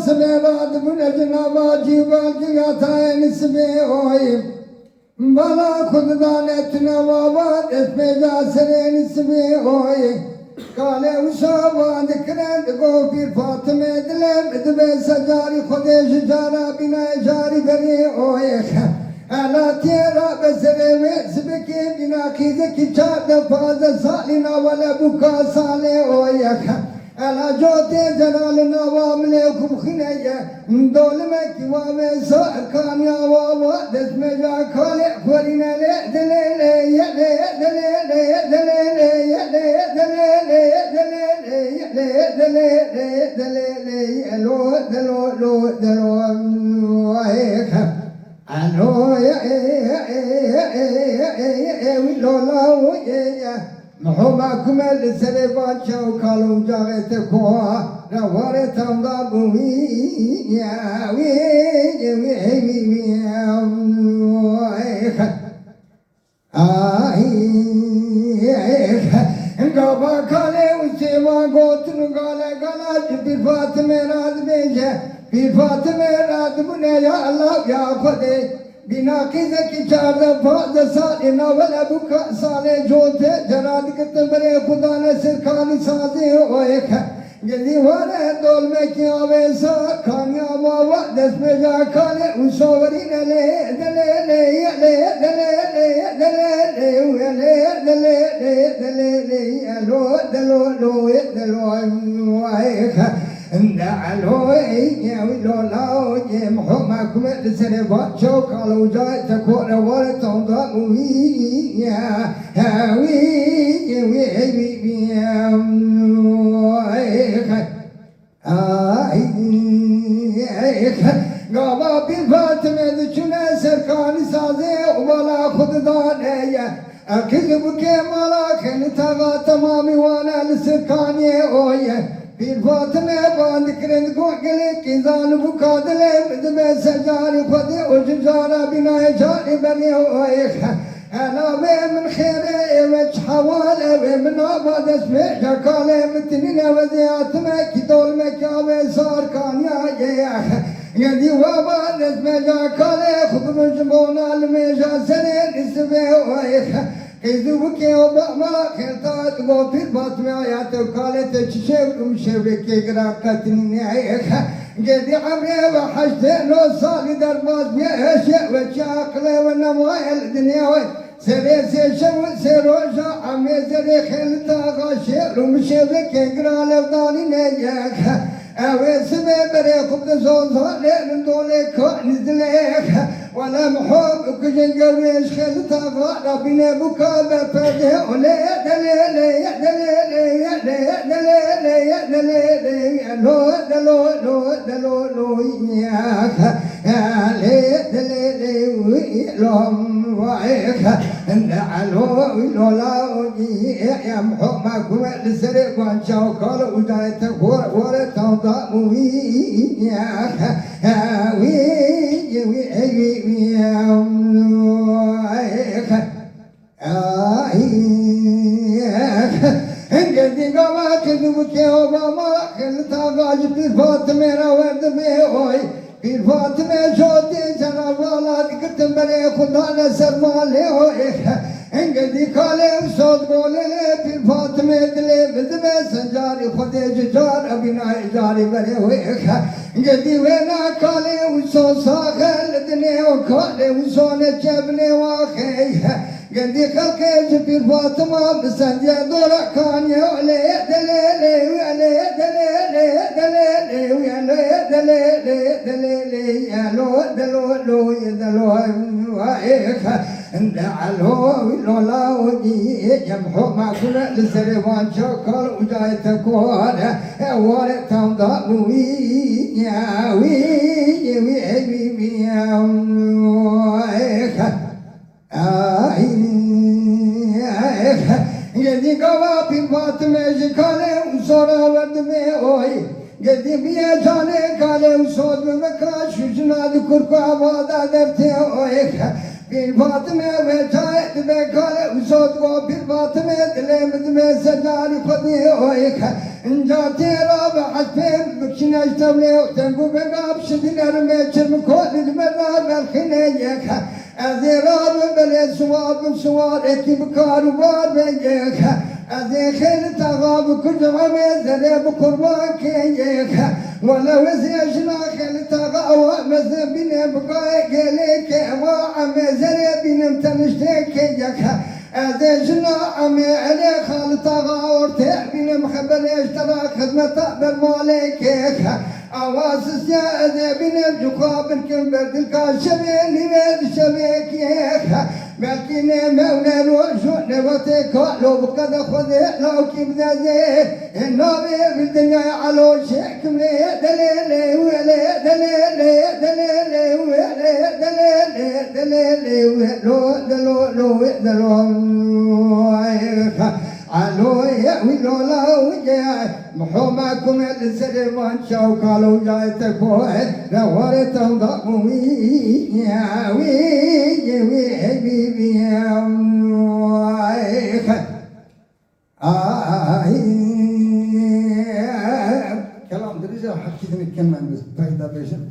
سميرات من جنابا جيبال کی عطائے نسبے ہوئی بلا خود دانتنا واباد اس پہ جا سرے نسبے ہوئی کالے وشاباد کرند گو پیر فاطمے دلے مدبے سجاری خودش جارا بنا جاری بری ہوئی الا تیرا بسرے میں سبکے بنا خیزے کی چار دفاز سالینا والا بکا سالے ہوئی الا جوتے جلال نوام لے کم خنیہ دول میں کیوامے ساکانیا واوا دس میں جا کھالے خورینہ لے دلے لے یلے دلے لے دلے لے یلے دلے لے دلے لے یلے دلے لے دلے لے یلو دلو لو دلو آئے کھا الو ویلو لاو محوماكم السلبات شو كالو جاغتكوا روارت امضابوي يا وي انقابا كالي وسيما قوتن قالا قالا جبير فاطمة راد بيجا بير فاطمة راد بنا يا الله يا خدي بنا قیزے کی چار دفعہ سالنا ولا بکا سالے جوتے جراد کتبرے خدا نے سرکانی سازے ہوئے جلدی وارے دول میں کیا ویسا کھانیا واوا دس میں جا کھالے اسوری نلے دلے لے لے دلے لے دلے لے لے دلے لے دلے لے لو دلو لو دلو آئے دعلو يا ويلو لاو يا محوماكم السلبات شو كالو جاي تكون ورطان ضاوي يا هاوي يا وي يا قابا بالفاتمة دشنا سركاني سازي ولا خد دانية أكذب كمالا خلتها تمامي وانا لسركاني اويه پیر فاطمه باند کرند کو گلے کیزان بکادلے مدمے سجاری خودے اججارا بنائے جاری بنی ہوئے علاوه من خیره وچ حواله و من آباد اسمه جکاله متنین وزیات میں کی دول میں کیا وے سار کانیا یہ دیوابان اسمه جکاله خود مجمونا لمیجا سنے نسبے ہوئے Kızı ke obama kırtat go pir batmaya yatı kalete çiçeğim şevreke grakatini ne gedi amre ve haşte no sali darbaz bir eşe ve çakle ve namael dünya ve sere seşem seroja amezere khelta gaşe rum şevreke gralevdani ne yak Evesime bere kubde zonzalerin dole kanizlek Vela muhab ukujin gavreş khelta Rabbine bu kabe perde ole dele le dele le dele le dele le lo delo lo delo lo yak le dele le lo waik ndalo lo la ya muhammakum lisre wan chawkal udayet gore tawdawi ya wi Engedi gava kızım ke obama kılta gaj bir Fatıme raverd me oy bir Fatıme joti canavala diktim bere खुदा ne sermale oy Engedi kale sod golele bir Fatıme dile bizme sanjari khode jar abina jari bere oy Engedi vena kale uso sakhel dine o kale uso ne chebne wa khay Gendi kalkej bir Fatıma sence dora kanya le dele le le dele le dele le le dele le dele le lo delo lo delo waika ndalo lo la oji yamhu ma kula lisrewan chokal ujay takor ware tanda wi ya wi ya waika Gedi gava pir Fatıme jikale usora verdme oy Gedi biye jane kale usod me kaş yüzüne kurka vada derte oy Bir Fatıma ve çayet ve kale usod go bir Fatıma dilemid ve secari khudi oyk injati rab hasbim bikşine iştevle tengu ve gab şidiler meçim kolil merab elkhineyek azirab bele suvar suvar ekib karubar ve yek azikhin tagab kurcama mezere bu kurban kiyek ولو زيجنا خلت غاوة مذنبين بقاي قليك وعم زربين تنشتك يكا أزيجنا عمي علي خالت غاور تعبين مخبر اشترى خدمة بالمالك يكا أواسس يا أذيبين بجقابن كم برد الكاشمين لبيد شبيك يكا ملكيني مولا روشون وتكا لو بقد خذي لو كيف ذا النبي في الدنيا على شيك لي دليلي ولي دليلي دليلي ولي دليلي دليلي ولو دلو لو دلو علو يا ولو لا وجا محوماكم السلمان شوكالو جايتك بوه نورتهم ضموي يا وي وي حبيبي يا كلام درجة حكيت نتكلم بس بايدا بيشن